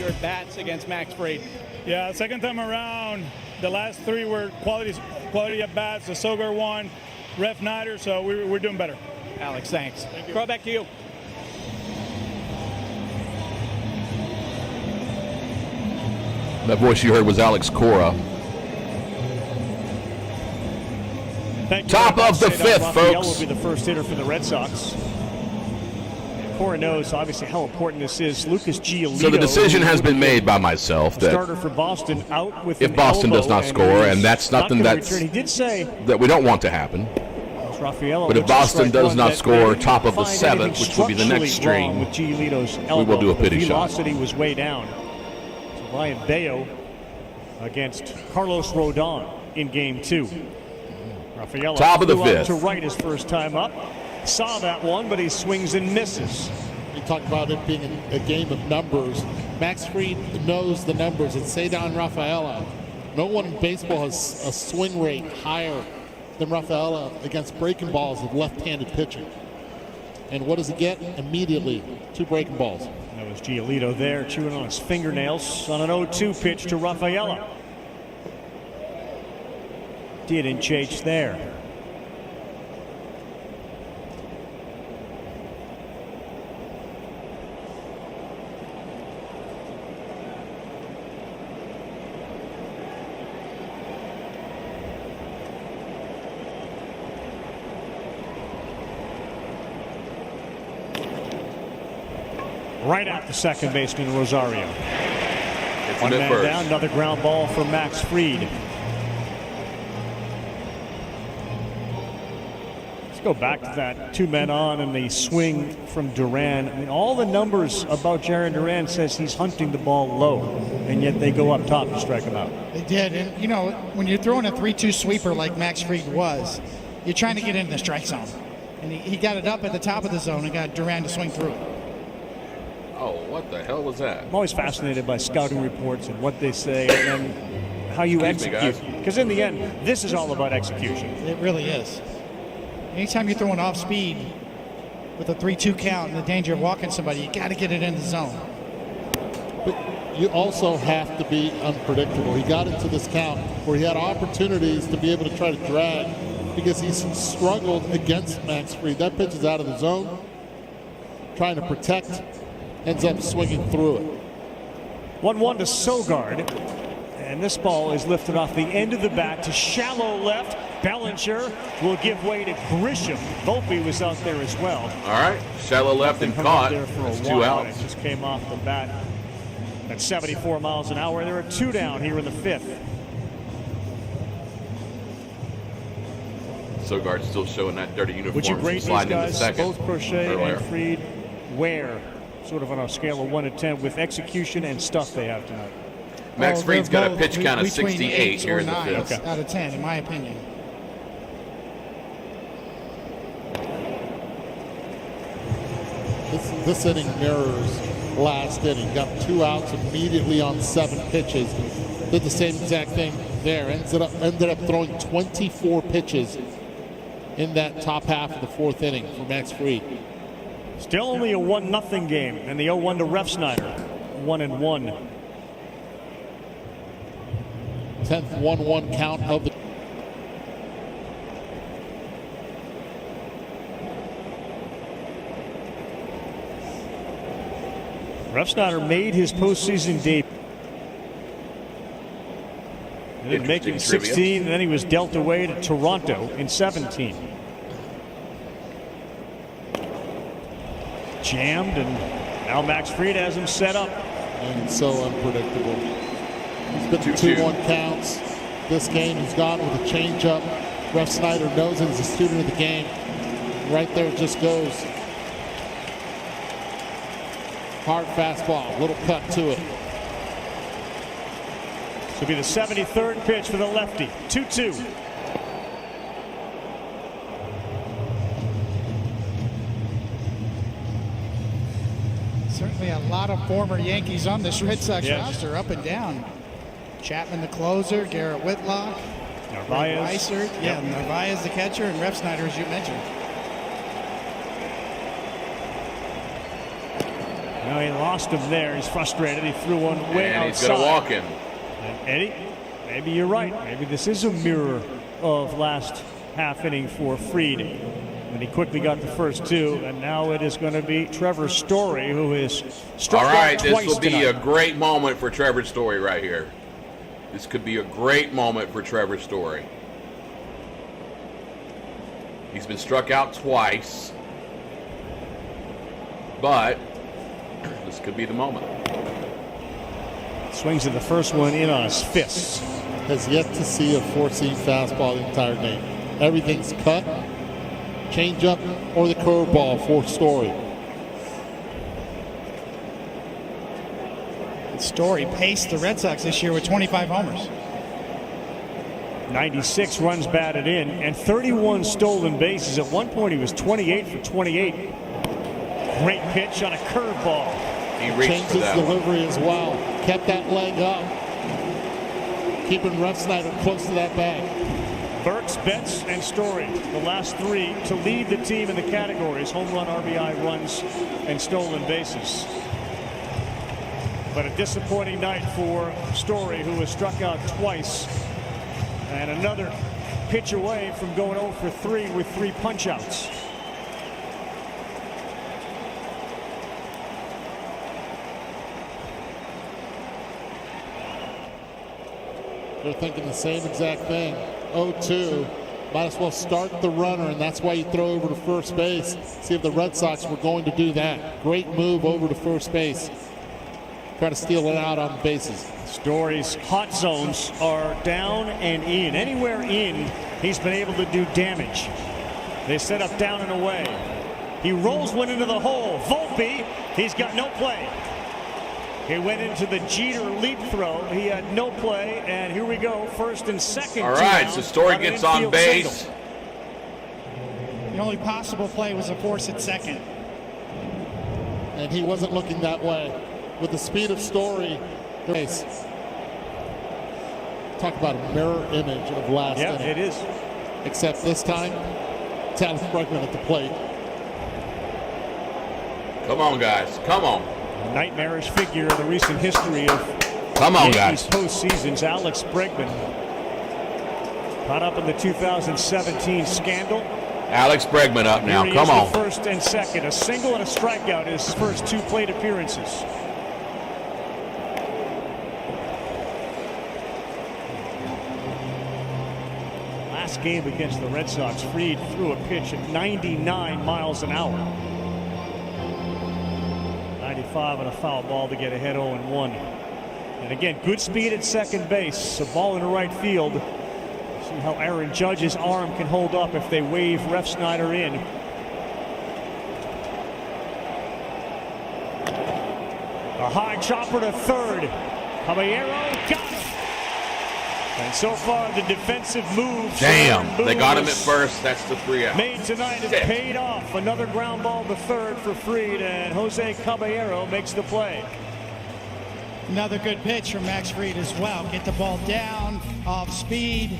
your at-bats against Max Fried? Yeah, second time around, the last three were quality at-bats. The Sogard one, Ref Nider, so we're doing better. Alex, thanks. Throw it back to you. That voice you heard was Alex Cora. Top of the fifth, folks. Will be the first hitter for the Red Sox. Cora knows obviously how important this is. Lucas Giolito. So the decision has been made by myself that starter for Boston out with if Boston does not score, and that's nothing he did say that we don't want to happen. Rafaela, but if Boston does not score top of the seventh, which would be the next string, with Giolito's elbow, we will do a pity shot. Velocity was way down. So Ryan Bayo against Carlos Rodon in game 2. Rafaela top of the fifth. To right his first time up. Saw that one, but he swings and misses. We talked about it being a game of numbers. Max Fried knows the numbers. And Cedar Rafaela, no one in baseball has a swing rate higher than Rafaela against breaking balls with left-handed pitching. And what does he get? Immediately, 2 breaking balls. That was Giolito there, chewing on his fingernails on an 0-2 pitch to Rafaela. Didn't chase there. Right at the second baseman, Rosario. One man down, another ground ball for Max Fried. Let's go back to that 2 men on and the swing from Duran. I mean, all the numbers about Jarren Duran says he's hunting the ball low, and yet they go up top to strike him out. They did, and you know, when you're throwing a 3-2 sweeper like Max Fried was, you're trying to get into the strike zone. And he got it up at the top of the zone and got Duran to swing through it. Oh, what the hell was that? I'm always fascinated by scouting reports and what they say and then how you execute. Because in the end, this is all about execution. It really is. Anytime you're throwing off speed with a 3-2 count and the danger of walking somebody, you got to get it in the zone. But you also have to be unpredictable. He got into this count where he had opportunities to be able to try to drag because he's struggled against Max Fried. That pitch is out of the zone, trying to protect. Ends up swinging through it. 1-1 to Sogard. And this ball is lifted off the end of the bat to shallow left. Bellinger will give way to Grisham. Volpe was out there as well. All right, shallow left and caught. That's 2 outs. It just came off the bat at 74 miles an hour. There are 2 down here in the 5th. Sogard still showing that dirty uniform. Would you grade these guys, both Crochet earlier. and Fried, where, sort of on a scale of 1 to 10, with execution and stuff they have tonight? Max Fried's got a pitch count of 68 here in the 5th. Okay. Out of 10, in my opinion. This inning mirrors last inning. Got 2 outs immediately on 7 pitches. Did the same exact thing there. Ended up throwing 24 pitches in that top half of the 4th inning for Max Fried. Still only a 1-0 game, and the 0-1 to Ref Snyder. 1-1. 10th 1-1 count of the. Ref Snyder made his postseason debut. He didn't make it in 16, and then he was dealt away to Toronto in 17. Jammed, and now Max Fried has him set up. And so unpredictable. He's been 2-1 counts. This game he's gone with a changeup. Ref Snyder knows it as a student of the game. Right there it just goes. Hard fastball, little cut to it. This will be the 73rd pitch for the lefty. 2-2. Certainly a lot of former Yankees on this Red Sox roster, up and down. Chapman the closer, Garrett Whitlock, Narvaez. Narvaez the catcher, and Ref Snyder, as you mentioned. Now he lost him there. He's frustrated. He threw one way And outside. he's going to walk him. And Eddie, maybe you're right. Maybe this is a mirror of last half inning for Fried. And he quickly got the first two, and now it is going to be Trevor Story, who is struck All right, out this twice will be tonight. a great moment for Trevor Story right here. This could be a great moment for Trevor Story. He's been struck out twice, but this could be the moment. Swings at the first one in on his fists. Has yet to see a four-seam fastball the entire game. Everything's cut, changeup, or the curveball for Story. Story paced the Red Sox this year with 25 homers. 96 runs batted in and 31 stolen bases. At one point, he was 28 for 28. Great pitch on a curveball. He reached Changed for his that. delivery as well. Kept that leg up. Keeping Refsnyder close to that bag. Burks, Betts, and Story, the last three to lead the team in the categories: home run, RBI, runs, and stolen bases. But a disappointing night for Story, who was struck out twice, and another pitch away from going 0 for 3 with 3 punch-outs. They're thinking the same exact thing. 0-2. Might as well start the runner, and that's why you throw over to first base. See if the Red Sox were going to do that. Great move over to first base. Try to steal it out on the bases. Story's hot zones are down and in. Anywhere in, he's been able to do damage. They set up down and away. He rolls one into the hole. Volpe, he's got no play. He went into the Jeter leap throw. He had no play, and here we go, first and second. All right, so Story gets on base. Single. The only possible play was a force at second. And he wasn't looking that way. With the speed of Story, talk about a mirror image of last inning. Yeah, it is. Except this time, it's Alex Bregman at the plate. Come on, guys. Come on. A nightmarish figure in the recent history of Come on, Yankees guys. postseasons. Alex Bregman caught up in the 2017 scandal. Alex Bregman up now. Here he Come is on. with first and second. A single and a strikeout in his first 2 plate appearances. Last game against the Red Sox, Fried threw a pitch at 99 miles an hour. 95 on a foul ball to get ahead 0-1. And again, good speed at second base. A ball into right field. See how Aaron Judge's arm can hold up if they wave Refsnyder in. A high chopper to third. Caballero got it. And so far, the defensive moves. Damn, they got him at first. That's the 3 out. Made tonight has paid off. Another ground ball to third for Fried, and Jose Caballero makes the play. Another good pitch from Max Fried as well. Get the ball down, off speed.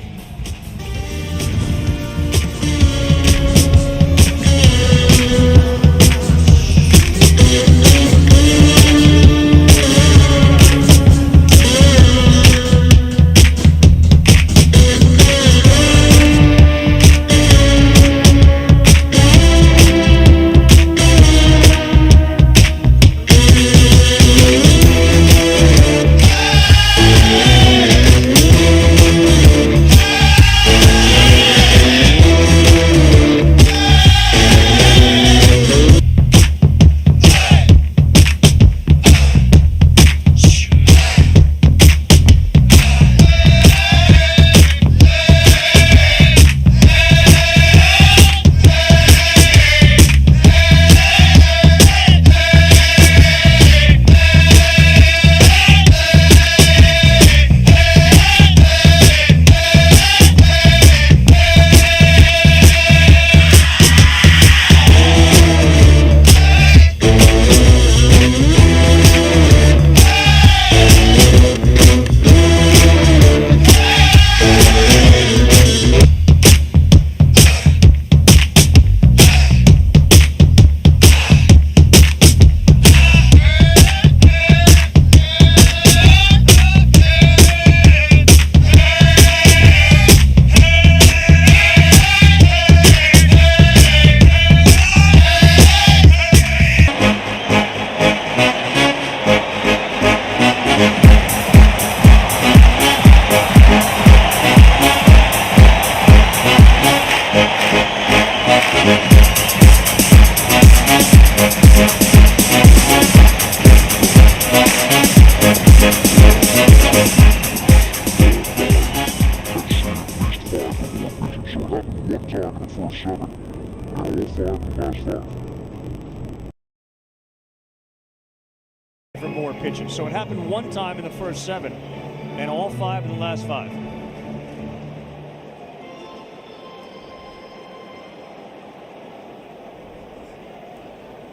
for more pitches. So it happened one time in the first 7 and all 5 in the last 5.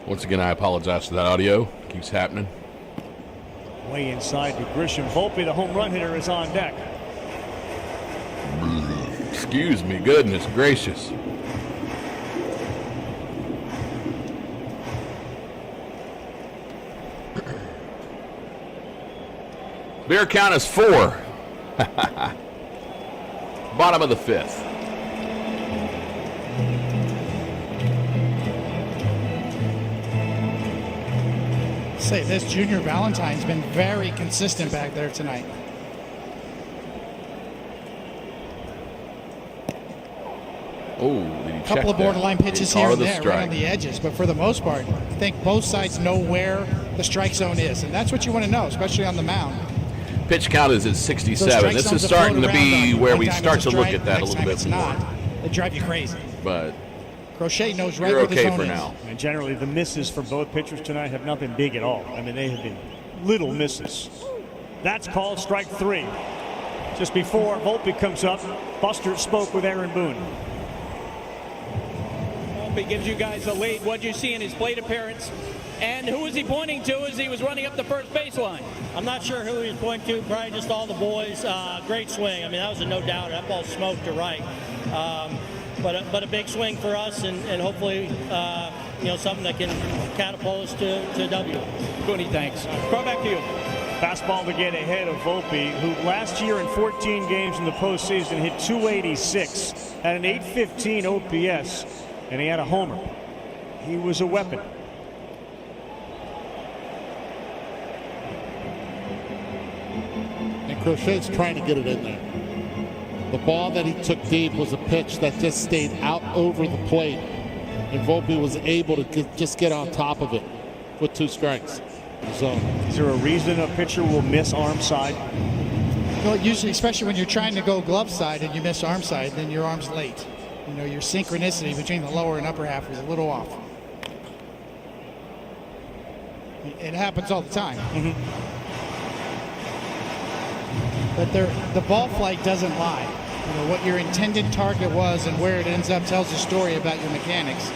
Once again, I apologize for that audio. Keeps happening. Way inside to Grisham. Volpe, the home run hitter, is on deck. Excuse me, goodness gracious. Beer count is 4. Bottom of the 5th. Say this, Junior Valentine's been very consistent back there tonight. Oh, did he A couple of borderline pitches here and there, right on the edges. But for the most part, I think both sides know where the strike zone is. And that's what you want to know, especially on the mound. Pitch count is at 67. This is starting to be where we start to look at that a little bit more. They drive you crazy. But Crochet knows right you're where the okay zone for is. now. And generally, the misses from both pitchers tonight have not been big at all. I mean, they have been little misses. That's called strike 3. Just before Volpe comes up, Buster spoke with Aaron Boone. Volpe gives you guys a lead. What did you see in his plate appearance? And who was he pointing to as he was running up the first baseline? I'm not sure who he was pointing to. Probably just all the boys. Great swing. I mean, that was a no doubt. That ball smoked to right. But a big swing for us, and hopefully, something that can catapult us to W. Cooney, thanks. Throw back to you. Fastball to get ahead of Volpe, who last year in 14 games in the postseason hit .286, had an .815 OPS, and he had a homer. He was a weapon. And Crochet's trying to get it in there. The ball that he took deep was a pitch that just stayed out over the plate, and Volpe was able to just get on top of it with 2 strikes. So, is there a reason a pitcher will miss arm side? Well, usually, especially when you're trying to go glove side and you miss arm side, then your arm's late. You know, your synchronicity between the lower and upper half is a little off. It happens all the time. But the ball flight doesn't lie. You know, what your intended target was and where it ends up tells a story about your mechanics.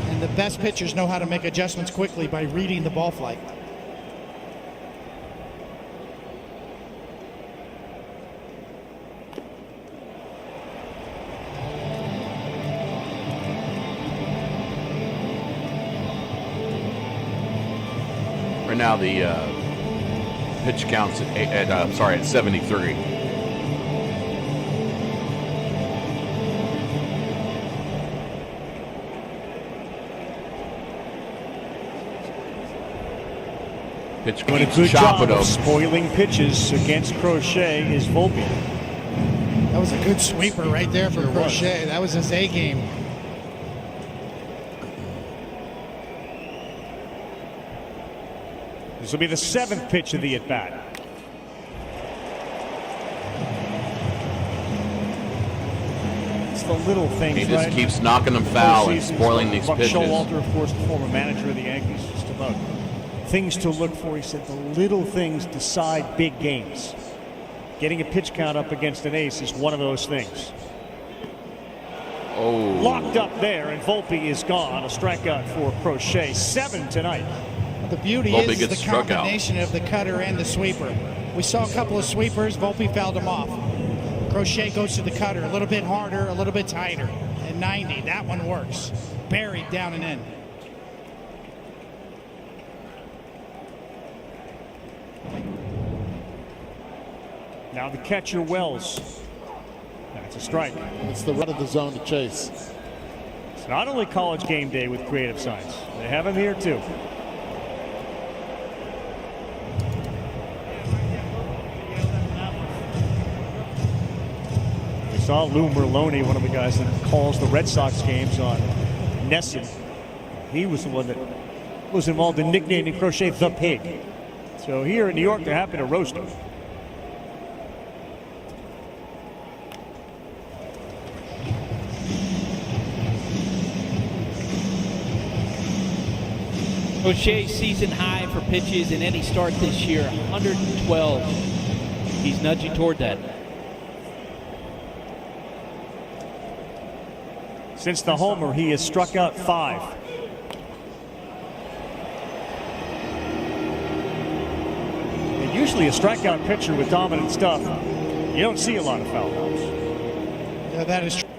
And the best pitchers know how to make adjustments quickly by reading the ball flight. Right now the pitch counts at 73. Pitch Doing a keeps good chopping job of him. spoiling pitches against Crochet is Volpe. That was a good sweeper right there for Crochet. That was his A game. This will be the 7th pitch of the at-bat. It's the little things, He just right? keeps knocking them foul and Postseason's spoiling these Buck pitches. Showalter, of course, the former manager of the Yankees, just about things to look for. He said the little things decide big games. Getting a pitch count up against an ace is one of those things. Oh. Locked up there, and Volpe is gone. A strikeout for Crochet. 7 tonight. The beauty Volpe is gets the struck out. combination of the cutter and the sweeper. We saw a couple of sweepers. Volpe fouled them off. Crochet goes to the cutter a little bit harder, a little bit tighter. And 90, that one works. Buried down and in. Now the catcher, Wells. That's a strike. it's the run of the zone to chase. It's not only college game day with creative science. They have him here too. We saw Lou Merlone, one of the guys that calls the Red Sox games on Nesson. He was the one that was involved in nicknaming Crochet the Pig. So here in New York, they're happy to roast him. O'Shea's season high for pitches in any start this year, 112. He's nudging toward that. Since the homer, he has struck out 5. And usually a strikeout pitcher with dominant stuff, you don't see a lot of foul balls. Yeah, that is true.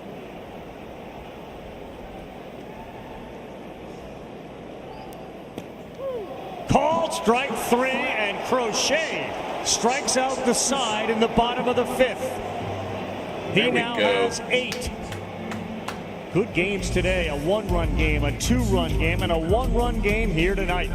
Called strike 3, and Crochet strikes out the side in the bottom of the 5th. He now has 8. Good games today. A 1-run game, a 2-run game, and a 1-run game here tonight.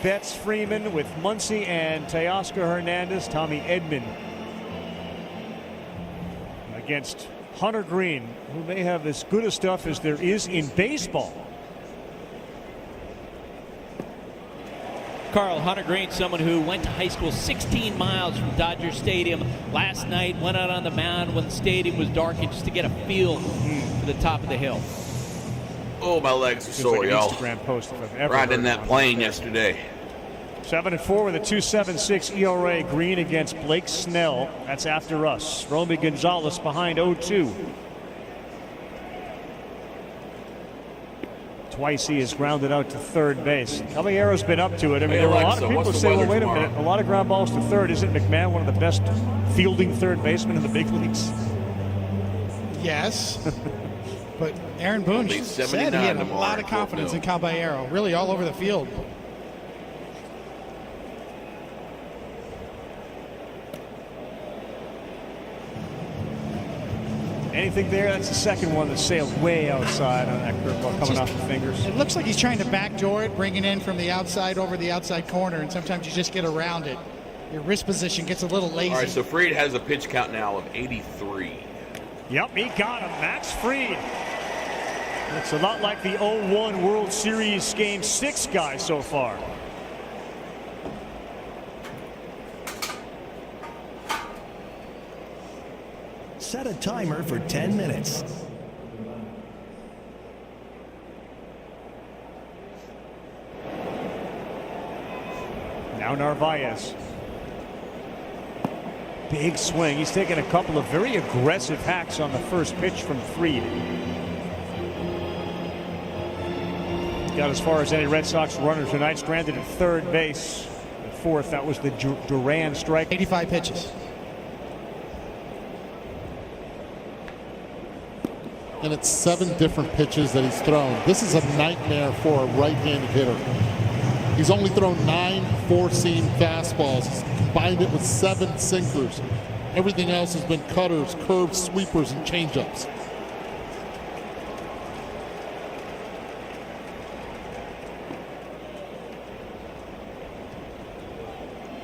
Betts Freeman with Muncy and Teoscar Hernandez. Tommy Edman against Hunter Green, who may have as good a stuff as there is in baseball. Carl, Hunter Green, someone who went to high school 16 miles from Dodger Stadium last night, went out on the mound when the stadium was darkened just to get a feel for the top of the hill. Oh, my legs are sore, like y'all. Instagram post if I've ever Riding heard that one. plane yesterday. 7-4 with a 2.76 ERA. Green against Blake Snell. That's after us. Romy Gonzalez behind 0-2. Twice he has grounded out to third base. Caballero's been up to it. I mean, Hey, there were a lot Alexa, of people what's that the say, well, weather wait a tomorrow? minute, a lot of ground balls to third. Isn't McMahon one of the best fielding third basemen in the big leagues? Yes. But Aaron Boone Be said he 79 had a tomorrow lot of at confidence in Fort Mill. Caballero, really all over the field. Anything there? That's the second one that sailed way outside on that curveball coming off the fingers. It looks like he's trying to backdoor it, bring it in from the outside over the outside corner, and sometimes you just get around it. Your wrist position gets a little lazy. All right, so Fried has a pitch count now of 83. Yep, he got him. Max Fried. Looks a lot like the 0-1 World Series Game 6 guy so far. Set a timer for 10 minutes. Now Narvaez. Big swing. He's taken a couple of very aggressive hacks on the first pitch from Fried. Got as far as any Red Sox runner tonight, stranded at third base. 4th. That was the Duran strike. 85 pitches. And it's 7 different pitches that he's thrown. This is a nightmare for a right-handed hitter. He's only thrown 9 four-seam fastballs. He's combined it with 7 sinkers. Everything else has been cutters, curves, sweepers, and changeups.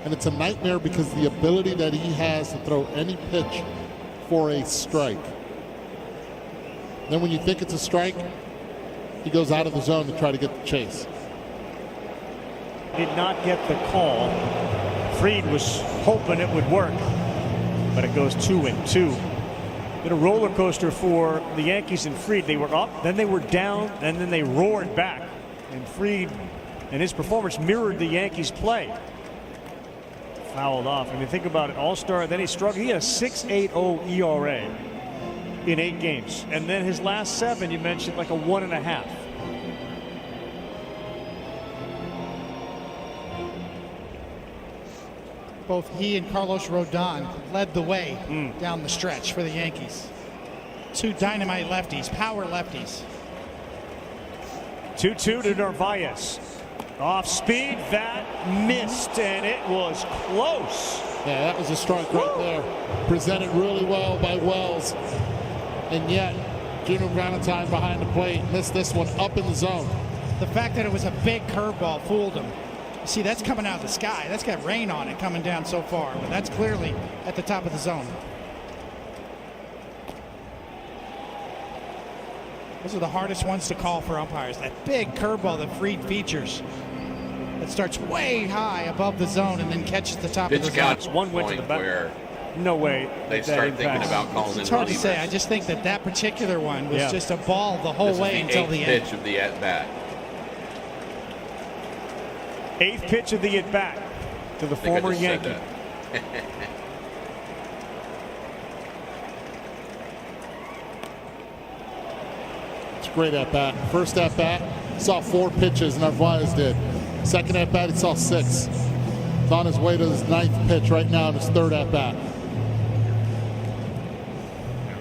And it's a nightmare because the ability that he has to throw any pitch for a strike. Then when you think it's a strike, he goes out of the zone to try to get the chase. Did not get the call. Fried was hoping it would work, but it goes 2-2. Been a roller coaster for the Yankees and Fried. They were up, then they were down, and then they roared back. And Fried and his performance mirrored the Yankees' play. Fouled off. I mean, think about it. All-star, then he struggled. He had a 6.80 ERA in 8 games. And then his last 7, you mentioned, like a 1.5. Both he and Carlos Rodon led the way down the stretch for the Yankees. 2 dynamite lefties, power lefties. 2-2 to Narvaez. Off speed, that missed, and it was close. Yeah, that was a strike right there. Presented really well by Wells. And yet, Junior Valentine behind the plate missed this one up in the zone. The fact that it was a big curveball fooled him. See, that's coming out of the sky. That's got rain on it coming down so far, but that's clearly at the top of the zone. Those are the hardest ones to call for umpires. That big curveball that Fried features. That starts way high above the zone and then catches the top of the zone. One went to the back. No way. They start thinking about calling in. It's hard to say. I just think that particular one was just a ball the whole way until the end. Pitch of the at-bat. 8th pitch of the at-bat to the former Yankee. It's a great at-bat. First at-bat, saw 4 pitches, Narvaez did. Second at-bat, he saw 6. He's on his way to his 9th pitch right now in his 3rd at-bat.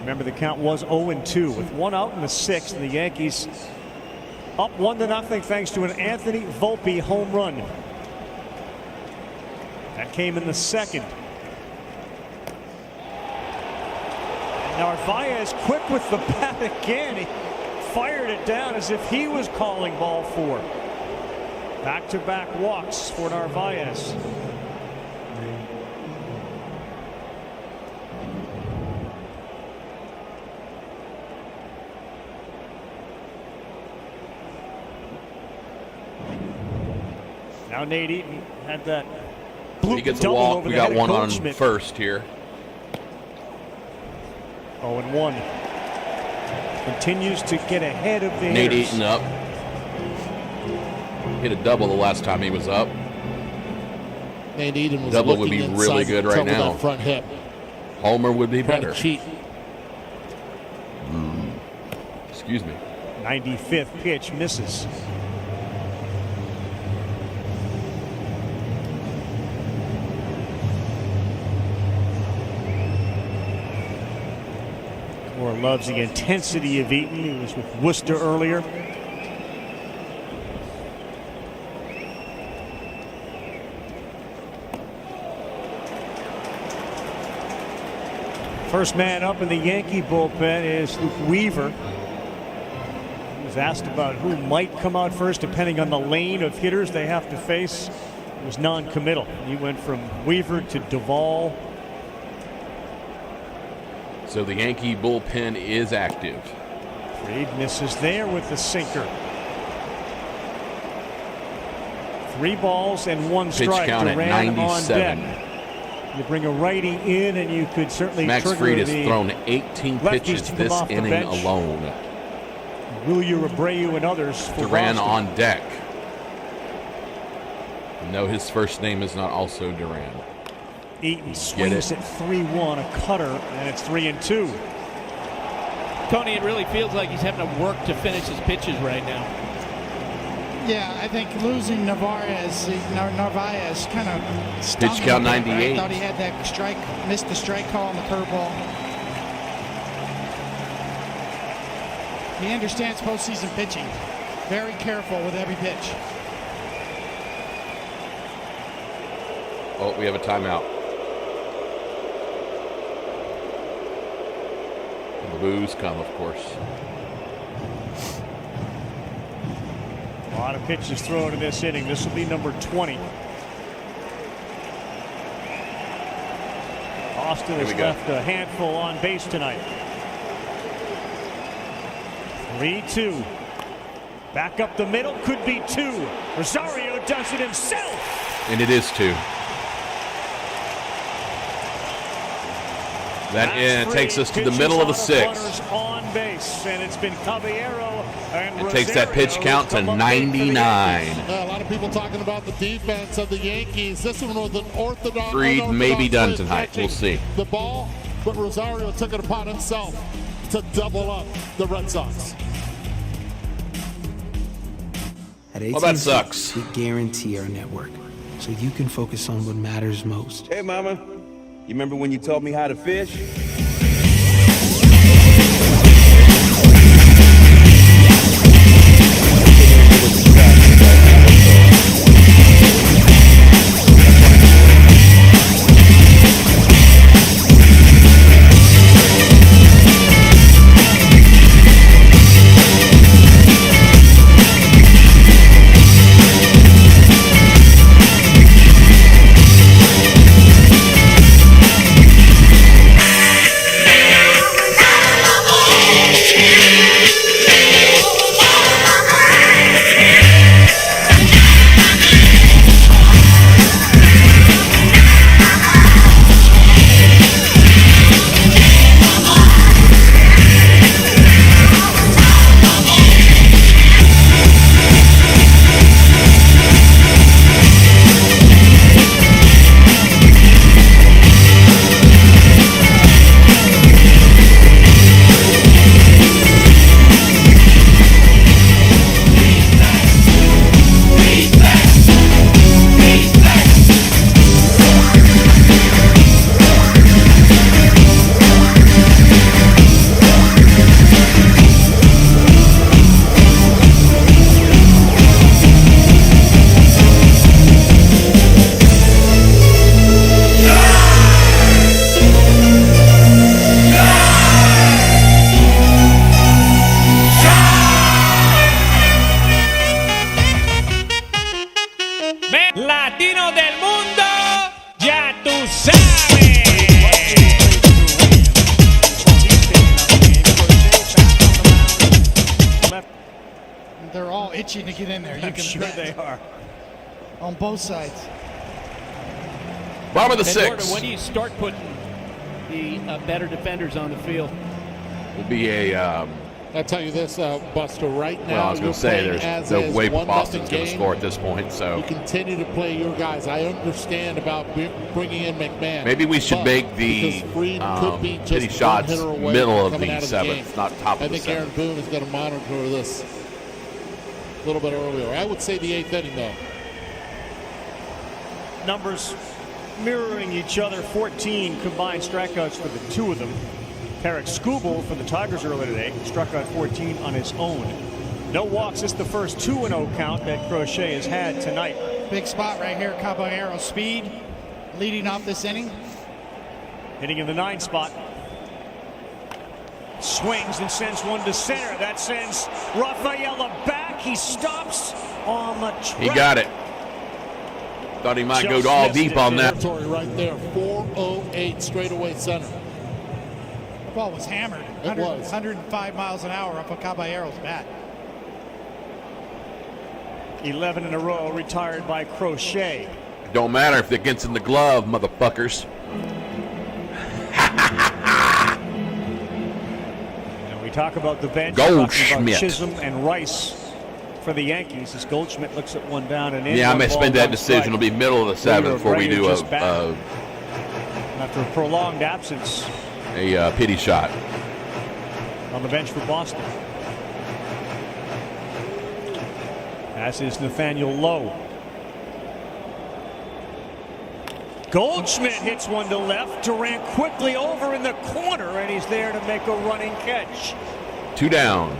Remember, the count was 0-2 with 1 out in the 6th, and the Yankees up 1-0 thanks to an Anthony Volpe home run. That came in the 2nd. And Narvaez quick with the bat again. He fired it down as if he was calling ball 4. Back-to-back walks for Narvaez. Now Nate Eaton had that He gets a walk. We got one on first here. 0-1. Continues to get ahead of the Nate hitters. Eaton up. Hit a double the last time he was up. Nate Eaton was double would be looking really good right now. That front hip. Homer would be Trying better. to cheat. Excuse me. 95th pitch misses. Moore loves the intensity of Eaton. He was with Worcester earlier. First man up in the Yankee bullpen is Luke Weaver. He was asked about who might come out first depending on the lane of hitters they have to face. It was non-committal. He went from Weaver to Duvall. So the Yankee bullpen is active. Fried misses there with the sinker. 3 balls and 1 Pitch strike. count at Duran 97. on deck. You bring a righty in and you could certainly Max trigger Fried has the thrown 18 lefties pitches to come this off the inning bench. alone. Julio Abreu and others for Duran Boston. on deck. No, his first name is not also Duran. Eaton swings at 3-1, a cutter, and it's 3-2. Tony, it really feels like he's having to work to finish his pitches right now. Yeah, I think losing Narvaez kind of stung Pitch him count a bit, 98. right? Thought he had that strike, missed the strike call on the curveball. He understands postseason pitching. Very careful with every pitch. Oh, we have a timeout. And the boos come, of course. A lot of pitches thrown in this inning. This will be number 20. Austin has left a handful on base tonight. 3-2. Back up the middle, could be 2. Rosario does it himself. And it is 2. That takes us to the middle of the 6th. On base, and it's been Caballero and It takes that pitch count to 99. A lot of people talking about the defense of the Yankees. This one was an orthodox. Freed may be done tonight. We'll see. The ball, but Rosario took it upon himself to double up the Red Sox. At Well, that sucks. We guarantee our network, so you can focus on what matters most. Hey, Mama. You remember when you taught me how to fish? Latino del mundo, ya tú sabes. They're all itching to get in there. I'm sure they are. On both sides. Bottom of the Eduardo, 6th when do you start putting the better defenders on the field? will be a. I'll tell you this, Buster, right now. Well, I was going to say there's no way Boston's going to score at this point. So you continue to play your guys. I understand about bringing in McMahon. maybe we should make the pity shots middle of the 7th, not top of the 7th. I think Aaron Boone is going to monitor this a little bit earlier. I would say the 8th inning, though. Numbers mirroring each other. 14 combined strikeouts for the two of them. Tarek Skubal for the Tigers earlier today struck out 14 on his own. No walks. It's the first 2-0 count that Crochet has had tonight. Big spot right here. Caballero speed leading off this inning. Hitting in the 9 spot. Swings and sends one to center. That sends Rafaela back. He stops on the track. He got it. Thought he might go all deep on that. Right there, 408 straightaway center. The ball was hammered. 105 miles an hour off of Caballero's bat. 11 in a row retired by Crochet. Don't matter if it gets in the glove, motherfuckers. And we talk about the bench. Goldschmidt. Chisholm and Rice for the Yankees as Goldschmidt looks at one down and in. Yeah, I may spend that decision. It'll be middle of the 7th before we do after a prolonged absence. A pity shot. On the bench for Boston. as is Nathaniel Lowe. Goldschmidt hits one to left. Durant quickly over in the corner, and he's there to make a running catch. 2 down.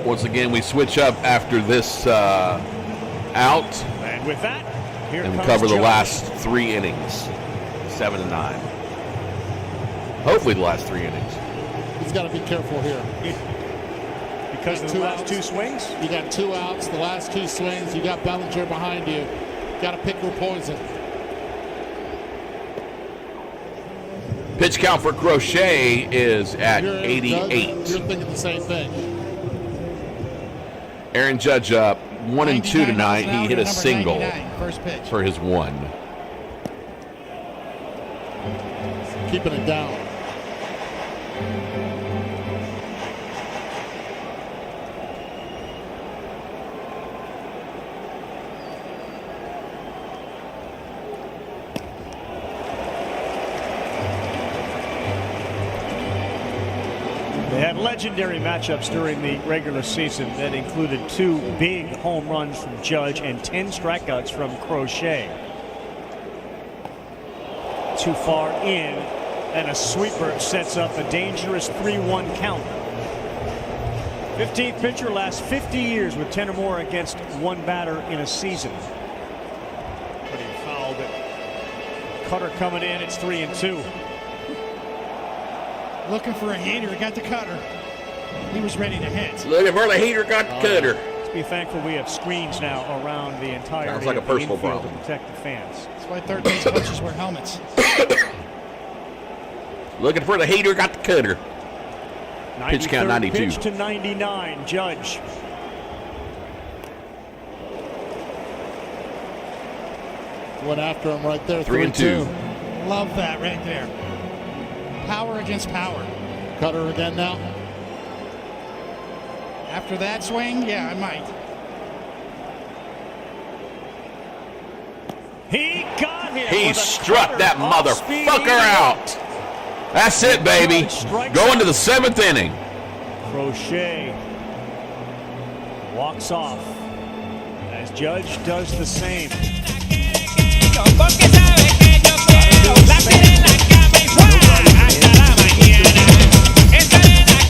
Once again, we switch up after this out. And with that, here and we comes cover the Judge. last 3 innings, 7 and 9. Hopefully the last 3 innings. He's got to be careful here. Because of the last 2 swings? You got 2 outs, the last 2 swings. You got Bellinger behind you. Got to pick your poison. Pitch count for Crochet is at 88. You're thinking the same thing. Aaron Judge up 1 and 2 tonight. He hit a single First pitch. for his 1. Keeping it down. They had legendary matchups during the regular season that included 2 big home runs from Judge and 10 strikeouts from Crochet. Too far in, and a sweeper sets up a dangerous 3-1 count. 15th pitcher lasts 50 years with 10 or more against 1 batter in a season. Pretty foul, but Cutter coming in. It's 3-2. Looking for a heater, got the cutter. He was ready to hit. Looking for the heater, got the cutter. Let's be thankful we have screens now around the entire Sounds like a personal problem. to protect the fans. That's why third base coaches wear helmets. Looking for the heater, got the cutter. Pitch count 92. Pitch to 99, Judge. Went after him right there. 3-2. Love that right there. Power against power. Cutter again now. After that swing, yeah, I might. He got him. He with a struck cutter that off speed. motherfucker out. That's it, baby. Going to the 7th inning. Crochet walks off as Judge does the same.